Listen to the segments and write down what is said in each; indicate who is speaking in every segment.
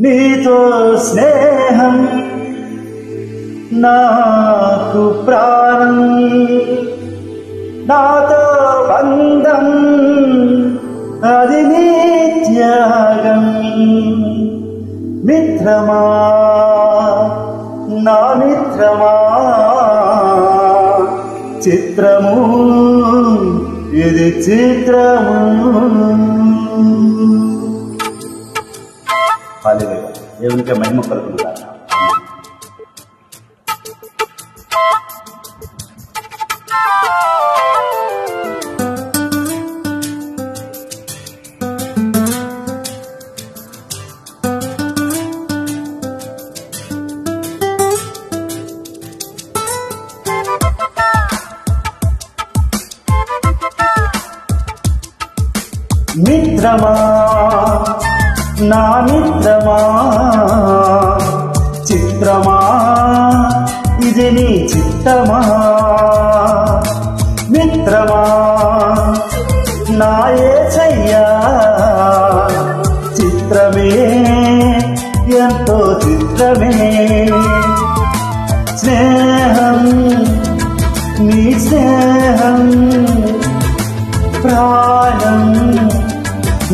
Speaker 1: నీతో స్నేహం నాకు ప్రాణం, నాతో బంధం అది నీ త్యాగం. మిత్రమా నా మిత్రమా, చిత్రము ఇది చిత్రము. హల్లెలూయా. దేవునికి మహిమ కలుగును గాక. మిత్రమా నా మిత్రమా, చిత్రమా ఇది నీ చిత్తమా. మిత్రమా నా యేసయ్యా, చిత్రమే ఎంతో చిత్రమే. స్నేహం నీ స్నేహం ప్రాణం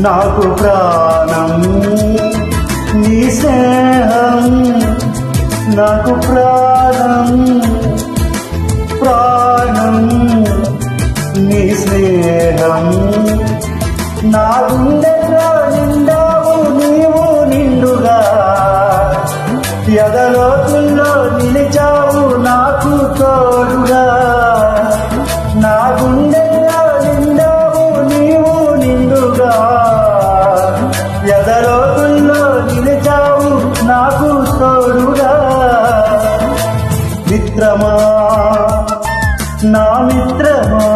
Speaker 1: నాకు ప్రాణం. నీ స్నేహం నాకు ప్రాణం ప్రాణం. నీ స్నేహం నా గుండెలో నిండావు నీవు నిండుగా. ఎదలోతుల్లో నిలిచావు నాకు తోడుగా. నా గుండెలో నిండావు నీవు నిండుగా. ఎదలోతుల్లో నిలిచావు నాకు తోడుగా. మిత్రమా నా మిత్రమా,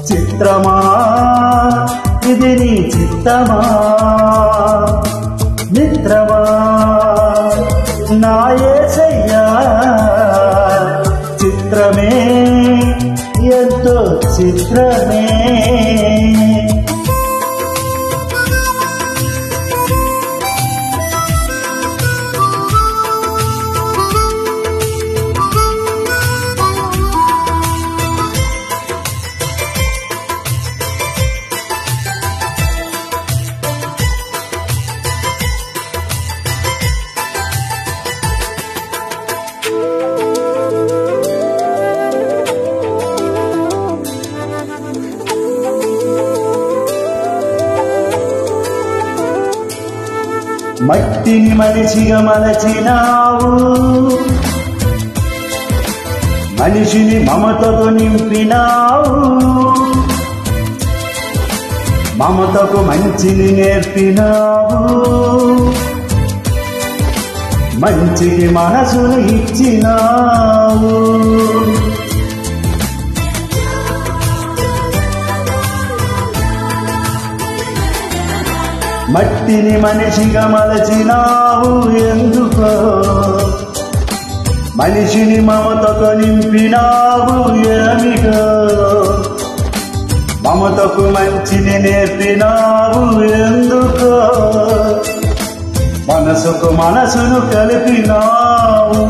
Speaker 1: చిత్రమా ఇది నీ చిత్తమా. మిత్రమా నా యేసయ్యా, చిత్రమే ఎంతో చిత్రమే. మట్టిని మనిషిగా మలచినావు, మనిషిని మమతతో నింపినావు. మమతకు మంచిని నేర్పినావు, మంచికి మనసును ఇచ్చినావు. మట్టిని మనిషిగా మలచినావు ఎందుకో, మనిషిని మమతతో నింపినావు ఏమిటో. మమతకు మంచిని నేర్పినావు ఎందుకో, మనసుకు మనసును కలిపినావు.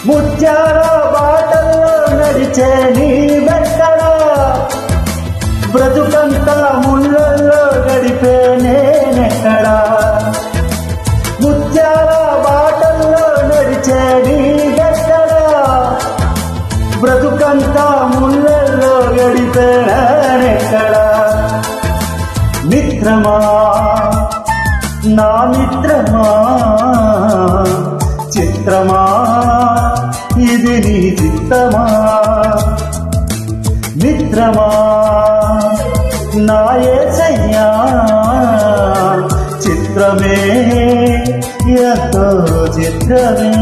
Speaker 1: ముత్యాల బాటల్లో నడిచే నీ బెట్టడ, బ్రతుకంతా ముళ్ళల్లో గడిపే నేనెక్కడా. ముత్యాల బాటల్లో నడిచే నీ బెట్టడ, బ్రతుకంతా ముళ్ళల్లో గడిపే నేనెక్కడా. మిత్రమా నా మిత్రమా, చిత్రమా ఇది నీ చిత్తమా. మిత్రమా నా యేసయ్యా, చిత్రమే ఎంతో చిత్రమే.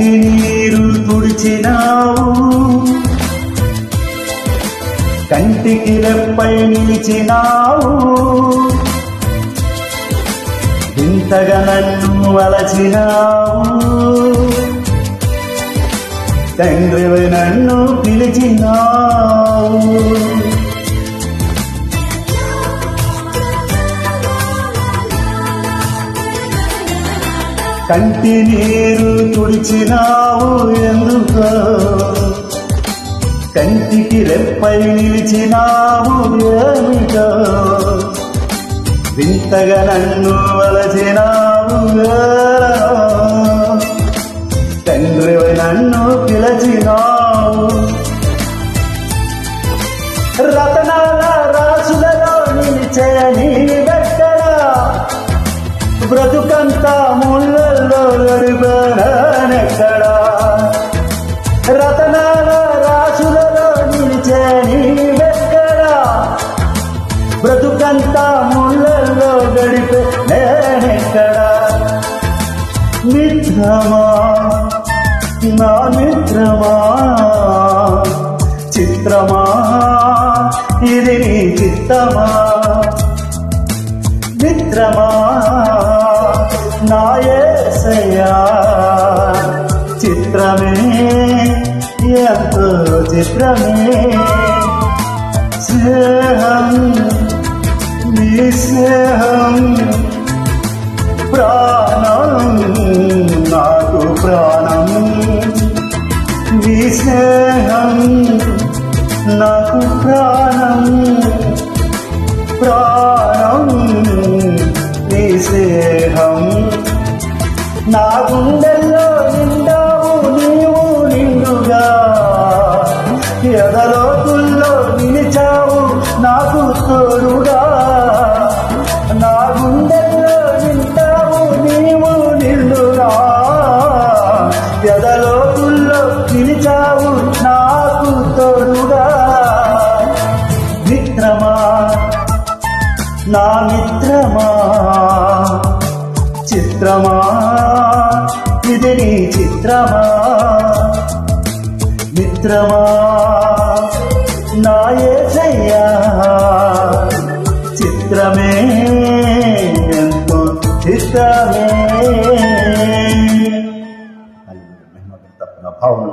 Speaker 1: కంటి నీరు తుడిచినావు, కంటికి రెప్పై నిలిచినావు, ఇంతగా నన్ను అలచినావు, తండ్రివి నన్ను పిలిచినావు. కంటి నీరు తుడిచినావు ఎందుకో, కంటికి రెప్పై నిలిచినావు ఏమిటో, వింతగా నన్ను అలచినావు, తండ్రివి నన్ను పిలిచినావు. రతనాల రాసులలో నిలిచే నీ వెక్కడ, బ్రతుకంతా ముళ్ళల్లో గడిపానెక్కడా. రతనాల రాసులలో నిలిచే నీ వెక్కడ, బ్రతుకంతా ముళ్ళల్లో గడిపే నేనెక్కడా. మిత్రమా నా మిత్రమా, చిత్రమా ఇది నీ చిత్తమా. మిత్రమా నా యేసయ్యా, చిత్రమే ఎంతో చిత్రమే. స్నేహం నీ స్నేహం, ప్రాణం నాకు ప్రాణం. నీ స్నేహం నాకు ప్రాణం, ప్రాణం నీ స్నేహం. నా గుండెల్లో నిండావు నీవు నిండుగా, ఎదలోతుల్లో నిలిచావు నాకు తోడుగా. నా గుండెల్లో నిండావు నీవు నిండుగా, ఎదలోతుల్లో నిలిచావు నాకు తోడుగా. మిత్రమా నా మిత్రమా, చిత్రమా ఇది నీ చిత్రమా. మిత్రమా నా యేసయ్యా, చిత్రమే ఎంతో చిత్రమే. భావన